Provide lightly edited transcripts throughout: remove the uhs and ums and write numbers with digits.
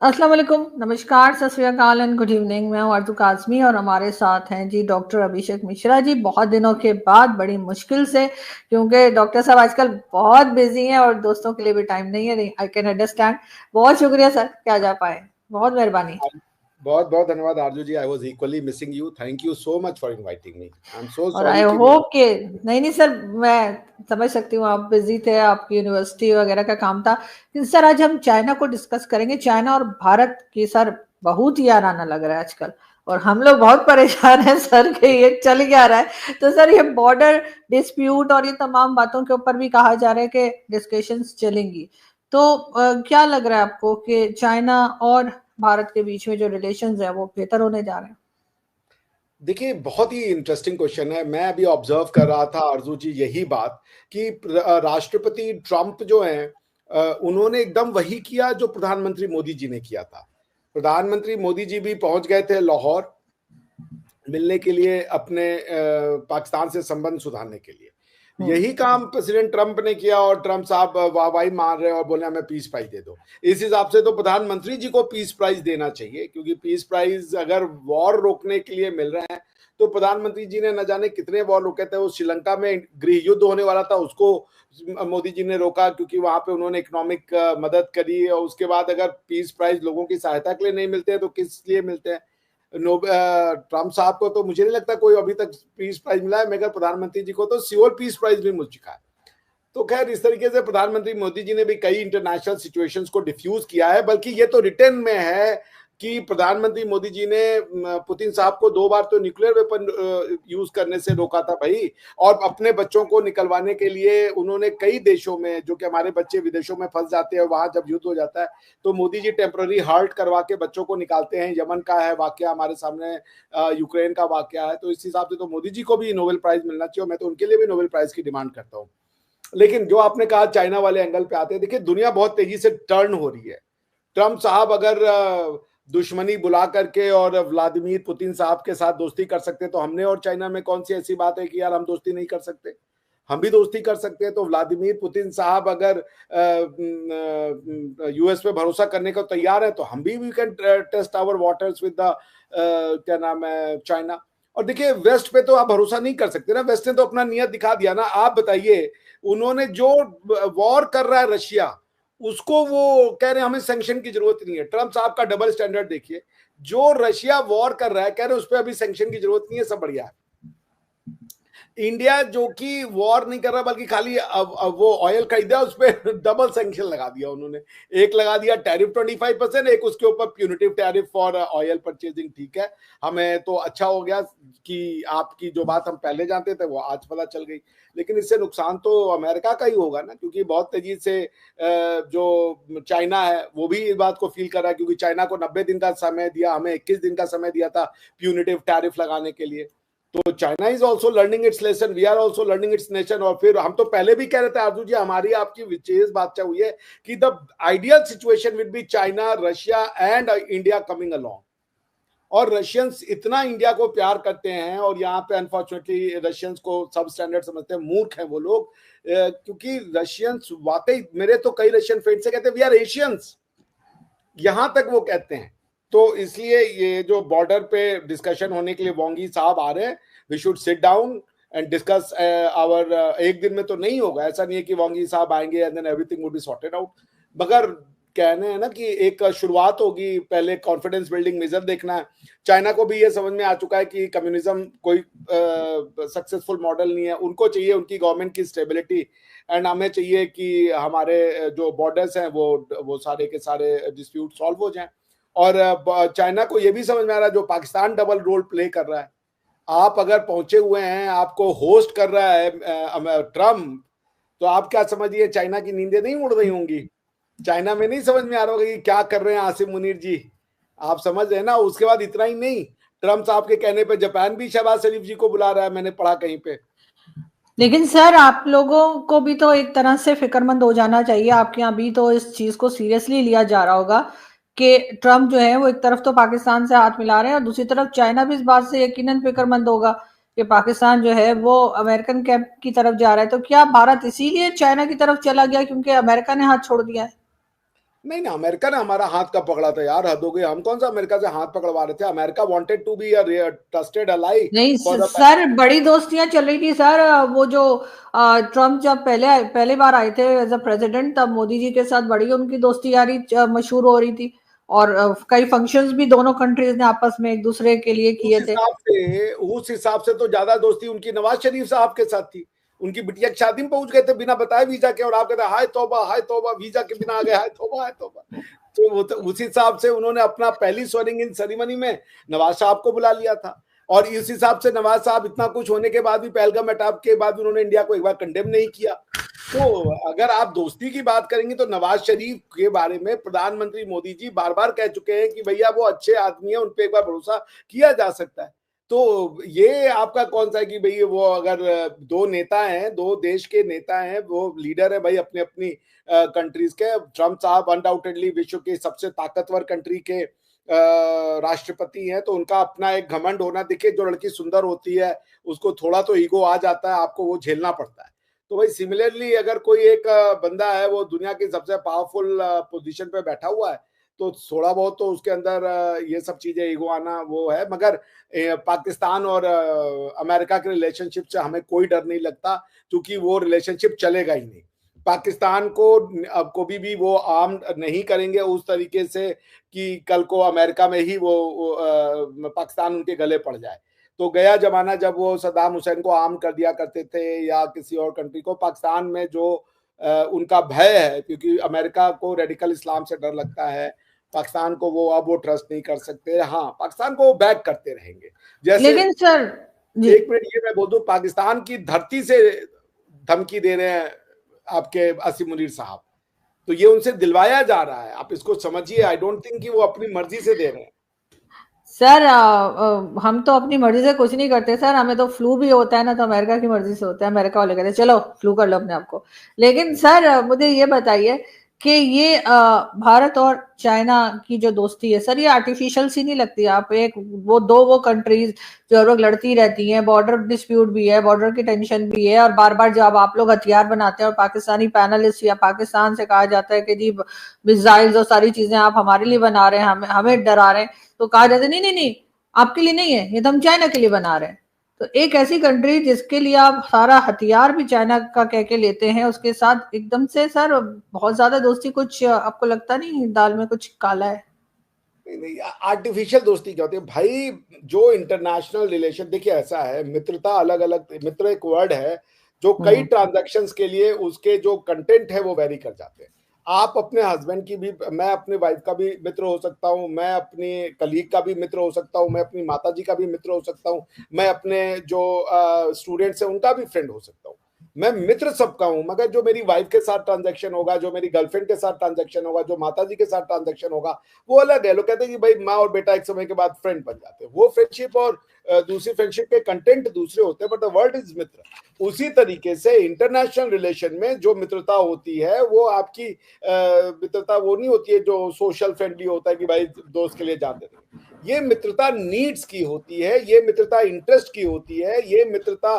अस्सलाम वालेकुम, नमस्कार, सत श्री अकाल एंड गुड इवनिंग। मैं हूँ आरज़ू काज़मी और हमारे साथ हैं जी डॉक्टर अभिषेक मिश्रा जी। बहुत दिनों के बाद, बड़ी मुश्किल से, क्योंकि डॉक्टर साहब आजकल बहुत बिजी हैं और दोस्तों के लिए भी टाइम नहीं है। I can understand. बहुत शुक्रिया सर कि आ जा पाए, बहुत मेहरबानी। बहुत बहुत धन्यवाद Aarzoo ji. I was equally missing you. Thank you so much for inviting me. I am so और आई सॉरी कि मैं होप कि नहीं सर, मैं समझ सकती हूँ आप बिजी थे, आपकी यूनिवर्सिटी वगैरह का काम था। लेकिन सर आज हम चाइना को डिस्कस करेंगे। चाइना और भारत की सर बहुत ही याराना लग रहा है आजकल, और हम लोग बहुत परेशान हैं सर कि ये चल क्या रहा है। तो सर ये बॉर्डर डिस्प्यूट और ये तमाम बातों के ऊपर भी कहा जा रहा है कि डिस्कशंस चलेंगी। तो क्या लग रहा है आपको कि चाइना और भारत के बीच में जो रिलेशंस है वो बेहतर होने जा रहे हैं? देखिए, बहुत ही इंटरेस्टिंग क्वेश्चन है। मैं अभी ऑब्जर्व कर रहा था आरजू जी यही बात कि राष्ट्रपति ट्रंप जो हैं, उन्होंने एकदम वही किया जो प्रधानमंत्री मोदी जी ने किया था। प्रधानमंत्री मोदी जी भी पहुंच गए थे लाहौर मिलने के लिए अपने पाकिस्तान से संबंध सुधारने के लिए। यही काम प्रेसिडेंट ट्रंप ने किया और ट्रंप साहब वाहवाही मार रहे हैं और बोले हमें पीस प्राइज दे दो। इस हिसाब से तो प्रधानमंत्री जी को पीस प्राइज देना चाहिए, क्योंकि पीस प्राइज अगर वॉर रोकने के लिए मिल रहे हैं तो प्रधानमंत्री जी ने न जाने कितने वॉर रोके थे। वो श्रीलंका में गृह युद्ध होने वाला था, उसको मोदी जी ने रोका क्योंकि वहां पे उन्होंने इकोनॉमिक मदद करी। और उसके बाद अगर पीस प्राइज लोगों की सहायता के लिए नहीं मिलते हैं तो किस लिए मिलते हैं? ट्रम्प साहब को तो मुझे नहीं लगता कोई अभी तक पीस प्राइज मिला है, मगर प्रधानमंत्री जी को तो सियोल पीस प्राइज भी मिल चुका है। तो खैर, इस तरीके से प्रधानमंत्री मोदी जी ने भी कई इंटरनेशनल सिचुएशंस को डिफ्यूज किया है। बल्कि ये तो रिटर्न में है कि प्रधानमंत्री मोदी जी ने पुतिन साहब को 2 बार तो न्यूक्लियर वेपन यूज करने से रोका था भाई। और अपने बच्चों को निकलवाने के लिए उन्होंने कई देशों में, जो कि हमारे बच्चे विदेशों में फंस जाते हैं, वहां जब युद्ध हो जाता है तो मोदी जी टेम्पररी हाल्ट करवा के बच्चों को निकालते हैं। यमन का है वाकया हमारे सामने, यूक्रेन का वाकया है। तो इस हिसाब से तो मोदी जी को भी नोबेल प्राइज मिलना चाहिए। मैं तो उनके लिए भी नोबेल प्राइज की डिमांड करता हूँ। लेकिन जो आपने कहा चाइना वाले एंगल पे आते हैं, देखिए दुनिया बहुत तेजी से टर्न हो रही है। ट्रंप साहब अगर दुश्मनी बुला करके और व्लादिमीर पुतिन साहब के साथ दोस्ती कर सकते तो हमने और चाइना में कौन सी ऐसी बात है कि यार हम दोस्ती नहीं कर सकते? हम भी दोस्ती कर सकते हैं। तो व्लादिमीर पुतिन साहब अगर यूएस पे भरोसा करने को तैयार है तो हम भी we can test our waters with the क्या नाम है, चाइना। और देखिए, वेस्ट पे तो आप भरोसा नहीं कर सकते ना। वेस्ट ने तो अपना नियत दिखा दिया ना। आप बताइए, उन्होंने जो वॉर कर रहा है रशिया, उसको वो कह रहे हैं हमें सैंक्शन की जरूरत नहीं है। ट्रंप साहब का डबल स्टैंडर्ड देखिए। जो रशिया वॉर कर रहा है कह रहे हैं उस पर अभी सैंक्शन की जरूरत नहीं है, सब बढ़िया है। इंडिया जो कि वॉर नहीं कर रहा बल्कि खाली अब वो ऑयल खरीदा, उस पर डबल सैंक्शन लगा दिया उन्होंने। एक लगा दिया टैरिफ 25%, एक उसके ऊपर punitive tariff for oil purchasing. ठीक है, हमें तो अच्छा हो गया कि आपकी जो बात हम पहले जानते थे वो आज पता चल गई। लेकिन इससे नुकसान तो अमेरिका का ही होगा ना, क्योंकि बहुत तेजी से जो चाइना है वो भी इस बात को फील कर रहा है, क्योंकि चाइना को 90 दिन का समय दिया, हमें 21 दिन का समय दिया था प्यूनिटिव टैरिफ लगाने के लिए। तो China is also learning its lesson, we are also learning its nation. और फिर हम तो पहले भी कह रहे थे आरजू जी, हमारी आपकी विशेष बात क्या हुई है कि the ideal situation will be China, Russia and India coming along. और रशियंस इतना इंडिया को प्यार करते हैं, और यहाँ पे अनफॉर्चुनेटली रशियंस को सब स्टैंडर्ड समझते हैं, मूर्ख हैं वो लोग। क्योंकि रशियंस वाकई, मेरे तो कई रशियन फ्रेंड से कहते हैं वी आर एशियंस, यहां तक वो कहते हैं। तो इसलिए ये जो बॉर्डर पे डिस्कशन होने के लिए वांगी साहब आ रहे हैं, we should sit down and discuss our. एक दिन में तो नहीं होगा, ऐसा नहीं है कि वांगी साहब आएंगे and then everything would be sorted out. मगर कहने हैं ना कि एक शुरुआत होगी, पहले कॉन्फिडेंस बिल्डिंग मेजर देखना है। चाइना को भी ये समझ में आ चुका है कि कम्युनिज्म कोई सक्सेसफुल मॉडल नहीं है। उनको चाहिए उनकी गवर्नमेंट की स्टेबिलिटी, एंड हमें चाहिए कि हमारे जो बॉर्डर्स हैं वो सारे के सारे डिस्प्यूट सॉल्व हो जाएं। और चाइना को ये भी समझ में आ रहा है जो पाकिस्तान डबल रोल प्ले कर रहा है। आप अगर पहुंचे हुए हैं, आपको होस्ट कर रहा है ट्रम्प, तो आप क्या समझिए चाइना की नींदें नहीं उड़ रही होंगी? चाइना में नहीं समझ में आ रहा होगा कि क्या कर रहे हैं आसिम मुनीर जी। आप समझ रहे हैं ना? उसके बाद इतना ही नहीं, ट्रम्प साहब के कहने पे जापान भी शहबाज शरीफ जी को बुला रहा है, मैंने पढ़ा कहीं पे। लेकिन सर आप लोगों को भी तो एक तरह से फिक्रमंद हो जाना चाहिए। आपके यहाँ भी तो इस चीज को सीरियसली लिया जा रहा होगा कि ट्रम्प जो है वो एक तरफ तो पाकिस्तान से हाथ मिला रहे हैं और दूसरी तरफ चाइना भी इस बात से यकीनन फिक्रमंद होगा कि पाकिस्तान जो है वो अमेरिकन कैंप की तरफ जा रहा है। तो क्या भारत इसीलिए चाइना की तरफ चला गया क्योंकि अमेरिका ने हाथ छोड़ दिया है? नहीं ना, अमेरिका ने हमारा हाथ कब पकड़ा था यार, हद हो गई। हम कौन सा अमेरिका से हाथ पकड़वा रहे थे? America wanted to be a trusted ally नहीं फॉर द। सर, बड़ी दोस्तियां चल रही थी सर। वो जो ट्रम्प जब पहली बार आए थे एज अ प्रेसिडेंट, तब मोदी जी के साथ बड़ी उनकी दोस्ती यारी मशहूर हो रही थी। और कई फंक्शंस भी दोनों कंट्रीज ने आपस में एक दूसरे के लिए किए थे। उस हिसाब से तो ज्यादा दोस्ती उनकी नवाज शरीफ साहब के साथ थी। उनकी बिटिया की शादी में पहुंच गए थे बिना बताए वीजा के, और आप कहते हैं हाय तौबा, वीजा के बिना आ गए, हाय तौबा। तो वो तो उस हिसाब से उन्होंने अपना पहली स्वेरिंग इन सेरेमनी में नवाज साहब को बुला लिया था। और इस हिसाब से नवाज साहब इतना कुछ होने के बाद भी, पहलगाम अटैक के बाद भी, उन्होंने इंडिया को एक बार कंडेम नहीं किया। तो अगर आप दोस्ती की बात करेंगे तो नवाज शरीफ के बारे में प्रधानमंत्री मोदी जी बार बार कह चुके हैं कि भैया वो अच्छे आदमी है, उन पर एक बार भरोसा किया जा सकता है। तो ये आपका कौन सा है कि भाई वो अगर दो नेता हैं, दो देश के नेता हैं, वो लीडर है भाई अपने अपनी कंट्रीज के। ट्रम्प साहब अनडाउटेडली विश्व के सबसे ताकतवर कंट्री के राष्ट्रपति हैं, तो उनका अपना एक घमंड होना। देखिए, जो लड़की सुंदर होती है उसको थोड़ा तो ईगो आ जाता है, आपको वो झेलना पड़ता है। तो भाई सिमिलरली अगर कोई एक बंदा है वो दुनिया की सबसे पावरफुल पोजीशन पे बैठा हुआ है, तो थोड़ा बहुत तो उसके अंदर ये सब चीजें ईगो आना वो है। मगर पाकिस्तान और अमेरिका के रिलेशनशिप से हमें कोई डर नहीं लगता, क्योंकि वो रिलेशनशिप चलेगा ही नहीं। पाकिस्तान को अब कभी भी वो आर्म नहीं करेंगे उस तरीके से कि कल को अमेरिका में ही वो पाकिस्तान उनके गले पड़ जाए। तो गया जमाना जब वो सद्दाम हुसैन को आर्म कर दिया करते थे या किसी और कंट्री को, पाकिस्तान में जो उनका भय है, क्योंकि अमेरिका को रेडिकल इस्लाम से डर लगता है, पाकिस्तान को वो अब वो ट्रस्ट नहीं कर सकते। हाँ, पाकिस्तान को वो बैक करते रहेंगे। जैसे लेकिन सर जी, एक मिनट ये मैं बोल दूं, पाकिस्तान की धरती से धमकी दे रहे हैं आपके आसिम मुनीर साहब, तो ये उनसे दिलवाया जा रहा है, आप इसको समझिए। आई डोंट थिंक कि वो अपनी मर्जी से दे रहे हैं। सर हम तो अपनी मर्जी से कुछ नहीं करते सर। हमें तो फ्लू भी होता है ना, तो अमेरिका की मर्जी से होता है। अमेरिका वाले कहते हैं चलो फ्लू कर लो अपने आप को। लेकिन सर मुझे ये बताइए कि ये भारत और चाइना की जो दोस्ती है सर, ये आर्टिफिशियल सी नहीं लगती? आप एक वो कंट्रीज जो लोग लड़ती रहती हैं, बॉर्डर डिस्प्यूट भी है, बॉर्डर की टेंशन भी है, और बार बार जब आप लोग हथियार बनाते हैं और पाकिस्तानी पैनलिस्ट या पाकिस्तान से कहा जाता है कि जी मिसाइल्स और सारी चीजें आप हमारे लिए बना रहे हैं, हमें हमें डरा रहे हैं, तो कहा जाता है नहीं नहीं नहीं, आपके लिए नहीं है, ये तो हम चाइना के लिए बना रहे हैं। तो एक ऐसी कंट्री जिसके लिए आप सारा हथियार भी चाइना का कह के लेते हैं, उसके साथ एकदम से सर बहुत ज्यादा दोस्ती, कुछ आपको लगता नहीं दाल में कुछ काला है? नहीं, आर्टिफिशियल दोस्ती क्या होती है भाई? जो इंटरनेशनल रिलेशन, देखिए ऐसा है, मित्रता अलग अलग, मित्र एक वर्ड है जो कई हम्म। ट्रांजैक्शंस के लिए उसके जो कंटेंट है वो वेरी कर जाते हैं। आप अपने हस्बैंड की भी, मैं अपने वाइफ का भी मित्र हो सकता हूँ, मैं अपनी कलीग का भी मित्र हो सकता हूँ, मैं अपनी माता जी का भी मित्र हो सकता हूँ, मैं अपने जो स्टूडेंट्स हैं उनका भी फ्रेंड हो सकता हूँ। मैं मित्र सबका हूं, मगर जो मेरी वाइफ के साथ ट्रांजैक्शन होगा, जो मेरी गर्लफ्रेंड के साथ ट्रांजैक्शन होगा, जो माता जी के साथ ट्रांजैक्शन होगा, वो अलग है। लोग कहते हैं कि भाई माँ और बेटा एक समय के बाद फ्रेंड बन जाते हैं, वो फ्रेंडशिप और दूसरी फ्रेंडशिप के कंटेंट दूसरे होते हैं, बट द वर्ड इज मित्र। उसी तरीके से इंटरनेशनल रिलेशन में जो मित्रता होती है वो आपकी मित्रता वो नहीं होती है जो सोशल फ्रेंडली होता है कि भाई दोस्त के लिए जान देते हैं। ये मित्रता नीड्स की होती है, ये मित्रता इंटरेस्ट की होती है, ये मित्रता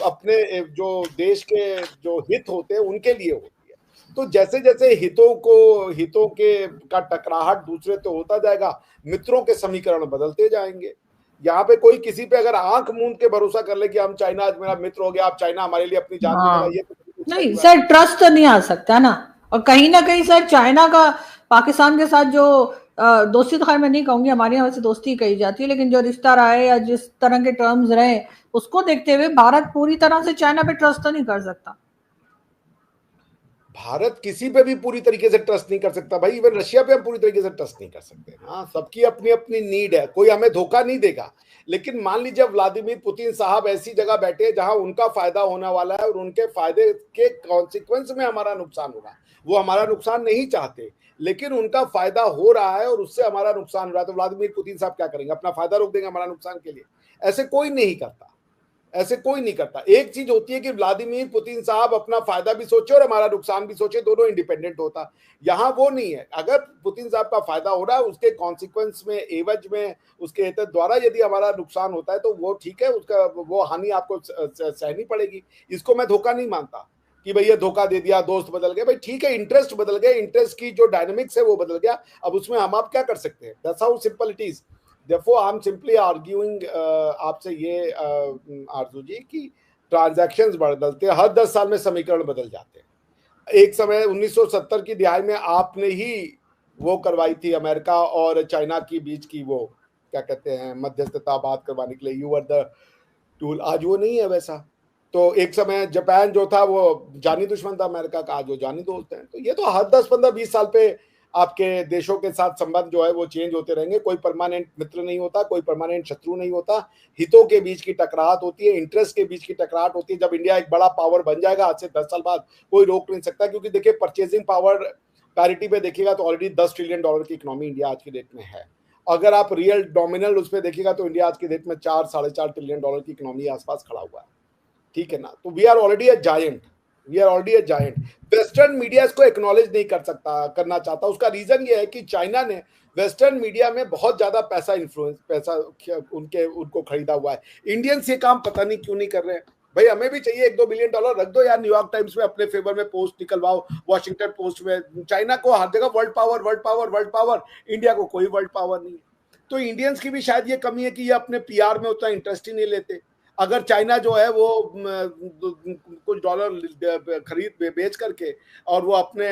अपने जो देश के जो हित होते हैं उनके लिए होती है। तो जैसे जैसे हितों के का टकराहट दूसरे तो होता जाएगा, मित्रों के समीकरण बदलते जाएंगे। यहाँ पे कोई किसी पे अगर आंख मूंद के भरोसा कर ले कि हम चाइना आज मेरा मित्र हो गया, आप चाइना हमारे लिए अपनी जान दे देगा, हाँ, ये तो कुछ नहीं सही बात सर, ट्रस्ट तो नहीं आ सकता ना। और कहीं ना कहीं सर चाइना का पाकिस्तान के साथ जो दोस्ती, तो खैर मैं नहीं कहूंगी, हमारी यहाँ से दोस्ती कही जाती है, लेकिन जो रिश्ता रहा है या जिस तरह के टर्म्स रहे, उसको देखते हुए भारत पूरी तरह से चाइना पे ट्रस्ट तो नहीं कर सकता। भारत किसी पे भी पूरी तरीके से ट्रस्ट नहीं कर सकता भाई, इवन रशिया पे हम पूरी तरीके से ट्रस्ट नहीं कर सकते। हाँ, सबकी अपनी अपनी नीड है, कोई हमें धोखा नहीं देगा। लेकिन मान लीजिए व्लादिमीर पुतिन साहब ऐसी जगह बैठे जहां उनका फायदा होने वाला है और उनके फायदे के कॉन्सिक्वेंस में हमारा नुकसान होगा। वो हमारा नुकसान नहीं चाहते, लेकिन उनका फायदा हो रहा है और उससे हमारा नुकसान हो रहा है, तो व्लादिमीर पुतिन साहब क्या करेंगे? अपना फायदा रोक देंगे हमारा नुकसान के लिए? ऐसे कोई नहीं करता, ऐसे कोई नहीं करता। एक चीज होती है कि व्लादिमीर पुतिन साहब अपना फायदा भी सोचे और हमारा नुकसान भी सोचे, दोनों इंडिपेंडेंट होता। यहाँ वो नहीं है। अगर पुतिन साहब का फायदा हो रहा है, उसके कॉन्सिक्वेंस में, एवज में, उसके हित द्वारा यदि हमारा नुकसान होता है तो वो ठीक है, उसका वो हानि आपको सहनी पड़ेगी। इसको मैं धोखा नहीं मानता। कि भाई ये धोखा दे दिया, दोस्त बदल गए। भाई ठीक है, इंटरेस्ट बदल गए, इंटरेस्ट की जो डायनामिक्स है वो बदल गया, अब उसमें हम आप क्या कर सकते हैं? That's how simple it is. Therefore, I am simply arguing आपसे ये आरजू जी कि ट्रांजैक्शंस बदलते हैं, हर 10 साल में समीकरण बदल जाते हैं। एक समय 1970 की दिहाई में आपने ही वो करवाई थी अमेरिका और चाइना की बीच की वो क्या कहते हैं मध्यस्थता बात करवाने के लिए, यू आर द टूल। आज वो नहीं है वैसा। तो एक समय जापान जो था वो जानी दुश्मन था अमेरिका का, आज वो जानी दोस्त है। तो ये तो हर 10 15 20 साल पे आपके देशों के साथ संबंध जो है वो चेंज होते रहेंगे। कोई परमानेंट मित्र नहीं होता, कोई परमानेंट शत्रु नहीं होता। हितों के बीच की टकराहट होती है, इंटरेस्ट के बीच की टकराहट होती है। जब इंडिया एक बड़ा पावर बन जाएगा आज से 10 साल बाद, कोई रोक नहीं सकता। क्योंकि देखिए परचेजिंग पावर पैरिटी पे देखिएगा तो ऑलरेडी $10 ट्रिलियन की इकोनॉमी इंडिया आज की डेट में है। अगर आप रियल डोमिनल उस पर देखिएगा तो इंडिया आज की डेट में 4-4.5 ट्रिलियन डॉलर की इकोनॉमी आसपास खड़ा हुआ है। ठीक है ना? तो we are already a giant, we are already a giant. Western media इसको एक्नॉलेज नहीं करना चाहता। उसका रीजन ये है कि चाइना ने वेस्टर्न मीडिया में बहुत ज्यादा पैसा उनको खरीदा हुआ है। इंडियंस ये काम पता नहीं क्यों नहीं कर रहे हैं। भाई हमें भी चाहिए $1-2 बिलियन रख दो यार, न्यूयॉर्क टाइम्स में अपने फेवर में पोस्ट निकलवाओ, वॉशिंगटन पोस्ट में। चाइना को हर जगह world power world power world power, India को कोई वर्ल्ड पावर नहीं है। तो इंडियंस की भी शायद ये कमी है कि ये अपने पीआर में उतना इंटरेस्ट ही नहीं लेते। अगर चाइना जो है वो कुछ डॉलर खरीद बेच करके और वो अपने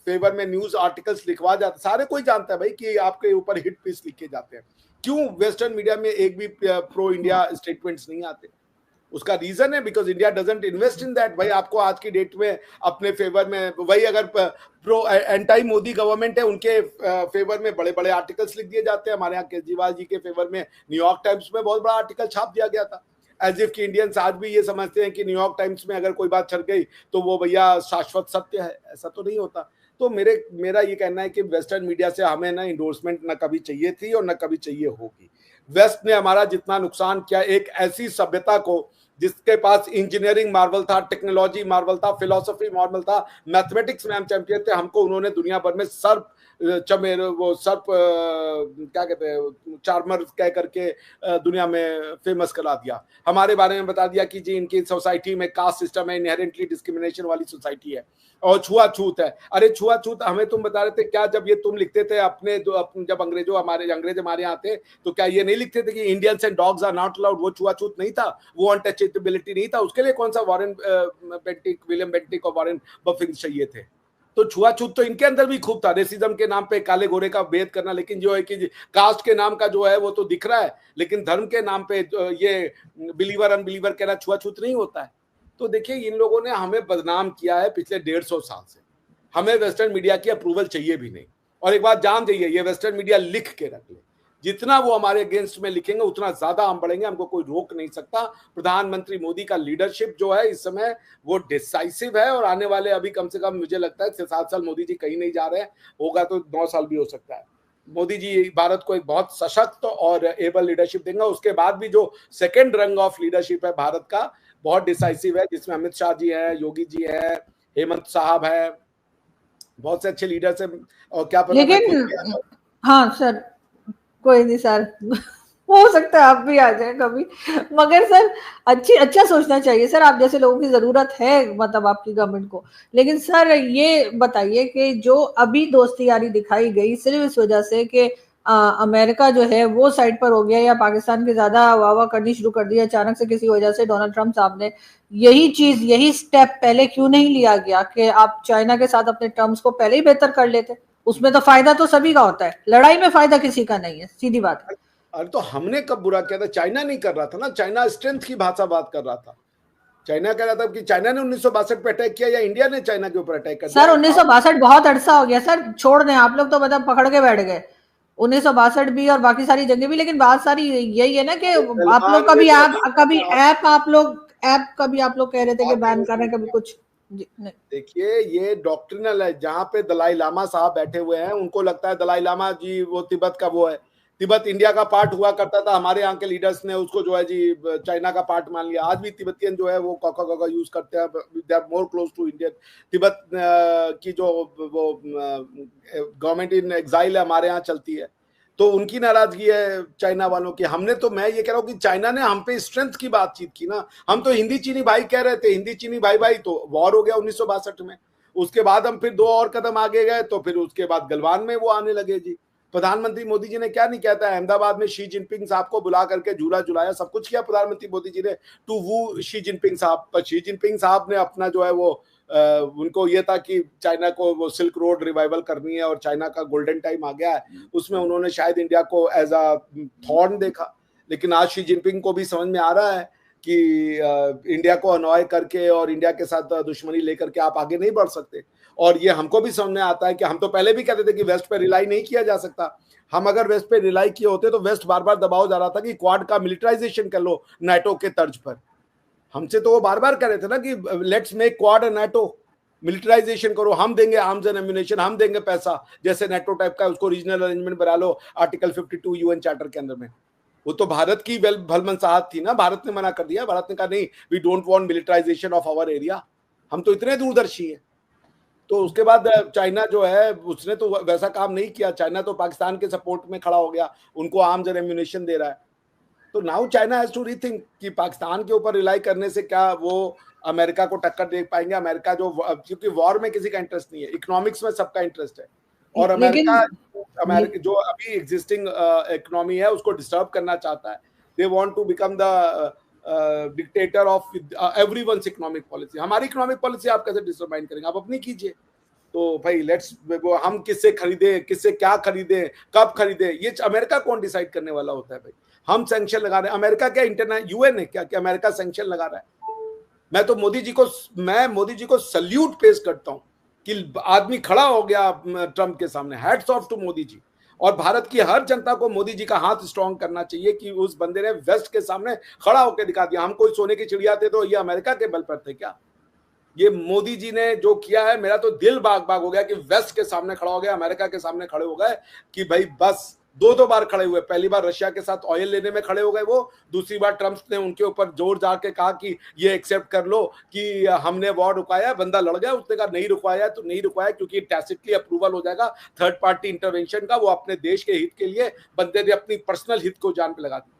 फेवर में न्यूज आर्टिकल्स लिखवा जाते, सारे कोई जानता है भाई कि आपके ऊपर हिट पीस लिखे जाते हैं। क्यों वेस्टर्न मीडिया में एक भी प्रो इंडिया स्टेटमेंट्स नहीं आते? उसका रीजन है because India doesn't invest in that. भाई आपको आज की डेट में अपने फेवर में वही अगर प्रो एंटी मोदी गवर्नमेंट है उनके फेवर में बड़े बड़े आर्टिकल्स लिख दिए जाते हैं। हमारे यहाँ केजरीवाल जी के फेवर में न्यूयॉर्क टाइम्स में बहुत बड़ा आर्टिकल छाप दिया गया था। एज इफ की इंडियंस आज भी ये समझते हैं कि न्यूयॉर्क टाइम्स में अगर कोई बात छप गई तो वो भैया शाश्वत सत्य है। ऐसा तो नहीं होता। तो मेरा ये कहना है कि वेस्टर्न मीडिया से हमें ना इंडोर्समेंट ना कभी चाहिए थी और ना कभी चाहिए होगी। वेस्ट ने हमारा जितना नुकसान किया, एक ऐसी सभ्यता को जिसके पास इंजीनियरिंग मार्वल था, टेक्नोलॉजी मार्वल था, फिलोसफी मार्वल था, मैथमेटिक्स में हम चैंपियन थे, हमको उन्होंने दुनिया भर में सर्प चमेर वो सर्प क्या कहते हैं चार्मर कह करके दुनिया में फेमस करा दिया। हमारे बारे में बता दिया कि जी इनकी सोसाइटी में कास्ट सिस्टम है, इनहेरेंटली डिस्क्रिमिनेशन वाली सोसाइटी है और छुआछूत है। अरे छुआछूत हमें तुम बता रहे थे क्या जब ये तुम लिखते थे अपने जब अंग्रेज हमारे यहाँ आते तो क्या ये नहीं लिखते थे कि Indians and dogs are not allowed? वो छुआछूत नहीं था, वो अनटचेबिलिटी नहीं था। उसके लिए कौन सा विलियम बेंटिक और वॉरेन बफिंग चाहिए थे? तो छुआछूत तो इनके अंदर भी खूब था, रेसिज्म के नाम पे काले गोरे का भेद करना। लेकिन जो है कि कास्ट के नाम का जो है वो तो दिख रहा है, लेकिन धर्म के नाम पे ये बिलीवर अनबिलीवर कहना छुआछूत नहीं होता है। तो देखिए इन लोगों ने हमें बदनाम किया है पिछले 150 साल से। हमें वेस्टर्न मीडिया की अप्रूवल चाहिए भी नहीं। और एक बात जान जाइए, ये वेस्टर्न मीडिया लिख के रख ले, जितना वो हमारे अगेंस्ट में लिखेंगे उतना ज्यादा हम बढ़ेंगे, हमको कोई रोक नहीं सकता। प्रधानमंत्री मोदी का लीडरशिप जो है इस समय वो डिसाइसिव है और आने वाले अभी कम से कम मुझे लगता है 6-7 साल मोदी जी कहीं नहीं जा रहे हैं, होगा तो 9 साल भी हो सकता है। मोदी जी भारत को एक बहुत सशक्त और एबल लीडरशिप देंगे। उसके बाद भी जो सेकेंड रंग ऑफ लीडरशिप है भारत का बहुत डिसाइसिव है, जिसमें अमित शाह जी है, योगी जी है, हेमंत साहब है, बहुत से अच्छे लीडर्स हैं। और क्या पता लेकिन हाँ सर, कोई नहीं सर हो सकता है आप भी आ जाए कभी, मगर सर अच्छा सोचना चाहिए सर। आप जैसे लोगों की जरूरत है मतलब आपकी गवर्नमेंट को। लेकिन सर ये बताइए कि जो अभी दोस्ती यारी दिखाई गई सिर्फ इस वजह से कि अमेरिका जो है वो साइड पर हो गया या पाकिस्तान की ज्यादा वाह करनी शुरू कर दी अचानक से किसी वजह से डोनाल्ड ट्रंप साहब ने, यही स्टेप पहले क्यों नहीं लिया गया कि आप चाइना के साथ अपने टर्म्स को पहले ही बेहतर कर लेते? उसमें तो फायदा तो सभी का होता है, लड़ाई में फायदा किसी का नहीं है, सीधी बात है। अरे तो हमने कब बुरा किया था? चाइना नहीं कर रहा था ना, चाइना स्ट्रेंथ की भाषा बात कर रहा था। चाइना कह रहा था कि चाइना ने 1962 पे अटैक किया या इंडिया ने चाइना के ऊपर अटैक कर दिया? सर 1962 बहुत अरसा हो गया सर, छोड़ दें आप लोग तो मतलब पकड़ के बैठ गए 1962 भी और बाकी सारी जंगें भी। लेकिन बात सारी यही है ना कि आप लोग कभी आप लोग कह रहे थे कि बैन कर रहे हैं, कभी कुछ। देखिए ये डॉक्ट्रिनल है। जहां पे दलाई लामा साहब बैठे हुए हैं उनको लगता है दलाई लामा जी वो तिब्बत का वो है, तिब्बत इंडिया का पार्ट हुआ करता था। हमारे यहाँ के लीडर्स ने उसको जो है जी चाइना का पार्ट मान लिया। आज भी तिब्बतियन जो है वो कोका यूज करते हैं, they are more close to Indian. Tibet की जो वो गवर्नमेंट इन एग्जाइल है हमारे यहाँ चलती है। तो उनकी नाराजगी है चाइना वालों की। हमने तो, मैं ये कह रहा हूँ कि चाइना ने हम पे स्ट्रेंथ की बातचीत की ना। हम तो हिंदी चीनी भाई कह रहे थे, हिंदी चीनी भाई भाई, तो वॉर हो गया 1962 में। उसके बाद हम फिर 2 और कदम आगे गए, तो फिर उसके बाद गलवान में वो आने लगे जी। प्रधानमंत्री मोदी जी ने क्या नहीं कहता है, अहमदाबाद में शी जिनपिंग साहब को बुला करके झूला झुलाया, सब कुछ किया प्रधानमंत्री मोदी जी ने टू वू शी जिनपिंग साहब। पर शी जिनपिंग साहब ने अपना जो है वो उनको ये था कि चाइना को वो सिल्क रोड रिवाइवल करनी है और चाइना का गोल्डन टाइम आ गया है, उसमें उन्होंने शायद इंडिया को एज अ थॉर्न देखा। लेकिन आज शी जिनपिंग को भी समझ में आ रहा है कि इंडिया को अनॉय करके और इंडिया के साथ दुश्मनी लेकर के आप आगे नहीं बढ़ सकते। और ये हमको भी समझ में आता है कि हम तो पहले भी कहते थे कि वेस्ट पे रिलाई नहीं किया जा सकता। हम अगर वेस्ट पे रिलाई किए होते तो वेस्ट बार बार दबाव जा रहा था कि क्वाड का मिलिटराइजेशन कर लो नाटो के तर्ज पर। हमसे तो वो बार बार कह रहे थे ना कि let's make quad and NATO, militarisation करो, हम देंगे आर्म्स एंड एम्यूनेशन, हम देंगे पैसा, जैसे नाटो टाइप का उसको रीजनल अरेंजमेंट बना लो आर्टिकल 52 यूएन चार्टर के अंदर में। वो तो भारत की भलमनसाहत थी ना, भारत ने मना कर दिया। भारत ने कहा नहीं, we don't want militarization of our area. हम तो इतने दूरदर्शी हैं। तो उसके बाद चाइना जो है उसने तो वैसा काम नहीं किया। चाइना तो पाकिस्तान के सपोर्ट में खड़ा हो गया, उनको आर्म्स एंड एम्यूनेशन दे रहा है। तो now China has to rethink कि पाकिस्तान के ऊपर रिलाई करने से क्या वो अमेरिका को टक्कर दे पाएंगे। अमेरिका जो, क्योंकि वॉर में किसी का इंटरेस्ट नहीं है, इकोनॉमिक्स में सबका इंटरेस्ट है। और अमेरिका जो अभी एग्जिस्टिंग इकोनॉमी है उसको डिस्टर्ब करना चाहता है। They want to become the dictator of everyone's economic policy. हमारी इकोनॉमिक पॉलिसी आप कैसे डिटरमाइन करेंगे, आप अपनी कीजिए। तो भाई लेट्स, हम किससे खरीदे, किससे क्या खरीदे, कब खरीदे, ये अमेरिका कौन डिसाइड करने वाला होता है भाई। हम सैंक्शन लगा रहे हैं, अमेरिका क्या इंटरनेशनल यूएन है क्या कि अमेरिका सैंक्शन लगा रहा है। मैं तो मोदी जी को सल्यूट पेश करता हूं कि आदमी खड़ा हो गया ट्रंप के सामने। Hats off to Modi ji. और भारत की हर जनता को मोदी जी का हाथ स्ट्रांग करना चाहिए कि उस बंदे ने वेस्ट के सामने खड़ा होकर दिखा दिया। हम कोई सोने की चिड़िया थे तो ये अमेरिका के बल पर थे क्या। ये मोदी जी ने जो किया है, मेरा तो दिल बाग बाग हो गया कि वेस्ट के सामने खड़ा हो गया, अमेरिका के सामने खड़े हो गए कि भाई बस। 2 बार खड़े हुए, पहली बार रशिया के साथ ऑयल लेने में खड़े हो गए वो, दूसरी बार ट्रंप ने उनके ऊपर जोर जार के कहा कि ये एक्सेप्ट कर लो कि हमने वॉर रुकाया। बंदा लड़ गया, उसने कहा नहीं रुकवाया तो नहीं रुकवाया, क्योंकि टैसिटली अप्रूवल हो जाएगा थर्ड पार्टी इंटरवेंशन का। वो अपने देश के हित के लिए बंदे ने अपनी पर्सनल हित को जान पे लगा दी।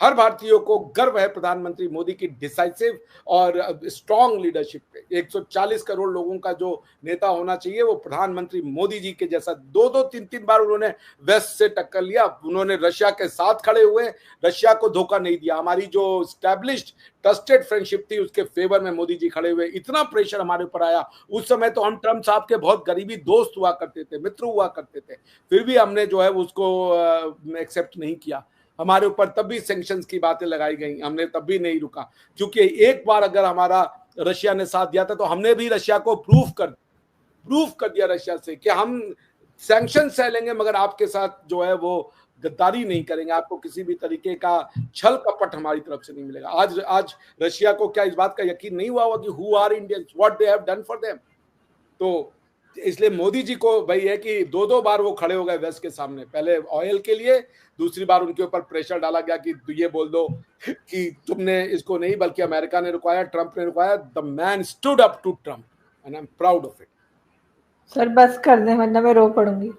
हर भारतीयों को गर्व है प्रधानमंत्री मोदी की डिसाइसिव और स्ट्रांग लीडरशिप पे। 140 करोड़ लोगों का जो नेता होना चाहिए वो प्रधानमंत्री मोदी जी के जैसा। 2-3 बार उन्होंने वेस्ट से टक्कर लिया, उन्होंने रशिया के साथ खड़े हुए, रशिया को धोखा नहीं दिया। हमारी जो स्टैब्लिश्ड ट्रस्टेड फ्रेंडशिप थी उसके फेवर में मोदी जी खड़े हुए। इतना प्रेशर हमारे ऊपर आया उस समय, तो हम ट्रंप साहब के बहुत करीबी दोस्त हुआ करते थे, मित्र हुआ करते थे, फिर भी हमने जो है उसको एक्सेप्ट नहीं किया। हमारे ऊपर तब भी सैंक्शंस की बातें लगाई गई, हमने तब भी नहीं रुका। क्योंकि एक बार अगर हमारा रशिया ने साथ दिया था तो हमने भी रशिया को प्रूफ कर दिया रशिया से कि हम सैंक्शन सह लेंगे मगर आपके साथ जो है वो गद्दारी नहीं करेंगे, आपको किसी भी तरीके का छल कपट हमारी तरफ से नहीं मिलेगा। आज रशिया को क्या इस बात का यकीन नहीं हुआ कि who are Indians, what they have done for them. तो इसलिए मोदी जी को भाई है कि 2 बार वो खड़े हो गए वेस्ट के सामने, पहले ऑयल के लिए, दूसरी बार उनके ऊपर प्रेशर डाला गया कि ये बोल दो कि तुमने इसको नहीं बल्कि अमेरिका ने रुकवाया, ट्रंप ने रुकवाया। The man stood up to Trump and I am proud of it. Sir बस कर दे वरना मैं रो पड़ूंगी।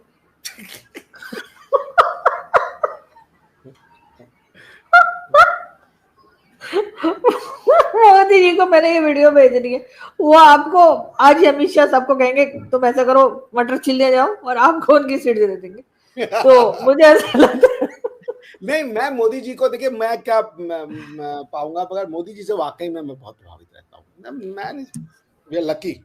मोदी जी को मैंने ये वीडियो भेजनी है, वो आपको आज अमित शाह सबको कहेंगे तुम ऐसा करो मटर छिल जाओ और आपको उनकी सीट दे देंगे। तो मुझे ऐसा लगता है नहीं, मैं मोदी जी को देखिए, मैं क्या पाऊंगा मगर मोदी जी से वाकई में मैं बहुत प्रभावित रहता हूँ। मैं लकी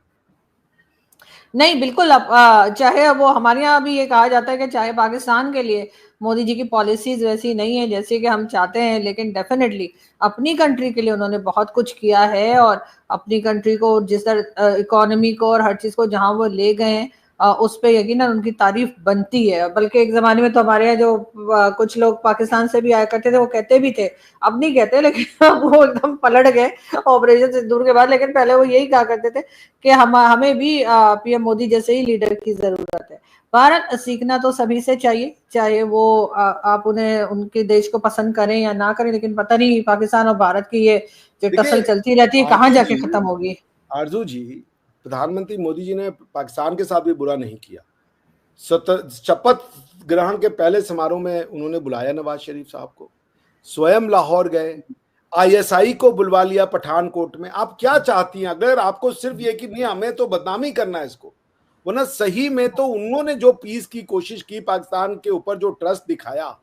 नहीं, बिल्कुल। अब चाहे वो हमारे यहाँ भी ये कहा जाता है कि चाहे पाकिस्तान के लिए मोदी जी की पॉलिसीज वैसी नहीं है जैसे कि हम चाहते हैं, लेकिन डेफिनेटली अपनी कंट्री के लिए उन्होंने बहुत कुछ किया है और अपनी कंट्री को जिस तरह इकोनॉमी को और हर चीज को जहां वो ले गए हैं उस पे यकीनन उनकी तारीफ बनती है। बल्कि एक जमाने में तो हमारे यहाँ जो कुछ लोग पाकिस्तान से भी आया करते थे वो कहते भी थे, अब नहीं कहते, लेकिन वो एकदम पलट गए ऑपरेशन सिंदूर के बाद। लेकिन पहले वो यही कहा करते थे कि हमें भी पीएम मोदी जैसे ही लीडर की जरूरत है। भारत सीखना तो सभी से चाहिए, चाहे वो आप उन्हें उनके देश को पसंद करें या ना करें, लेकिन पता नहीं पाकिस्तान और भारत की ये जो टसल चलती रहती है कहाँ जाके खत्म होगी। आरजू जी, प्रधानमंत्री मोदी जी ने पाकिस्तान के साथ भी बुरा नहीं किया। शपथ ग्रहण के पहले समारोह में उन्होंने बुलाया नवाज शरीफ साहब को, स्वयं लाहौर गए, आईएसआई को बुलवा लिया पठानकोट में। आप क्या चाहती हैं? अगर आपको सिर्फ ये कि नहीं हमें तो बदनामी करना है इसको, वरना सही में तो उन्होंने जो पीस की कोशिश की, पाकिस्तान के ऊपर जो ट्रस्ट दिखाया,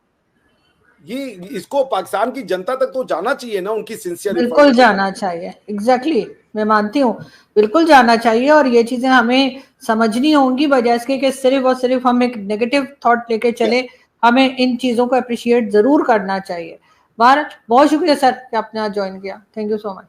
ये इसको पाकिस्तान की जनता तक तो जाना चाहिए ना, उनकी सिंसियर। बिल्कुल जाना चाहिए, एग्जैक्टली मैं मानती हूँ, बिल्कुल जाना चाहिए। और ये चीजें हमें समझनी होंगी, बजाय इसके कि सिर्फ और सिर्फ हम एक नेगेटिव थॉट लेके चले। हमें इन चीजों को अप्रिशिएट जरूर करना चाहिए। बहुत शुक्रिया सर कि आपने आज ज्वाइन किया। Thank you so much.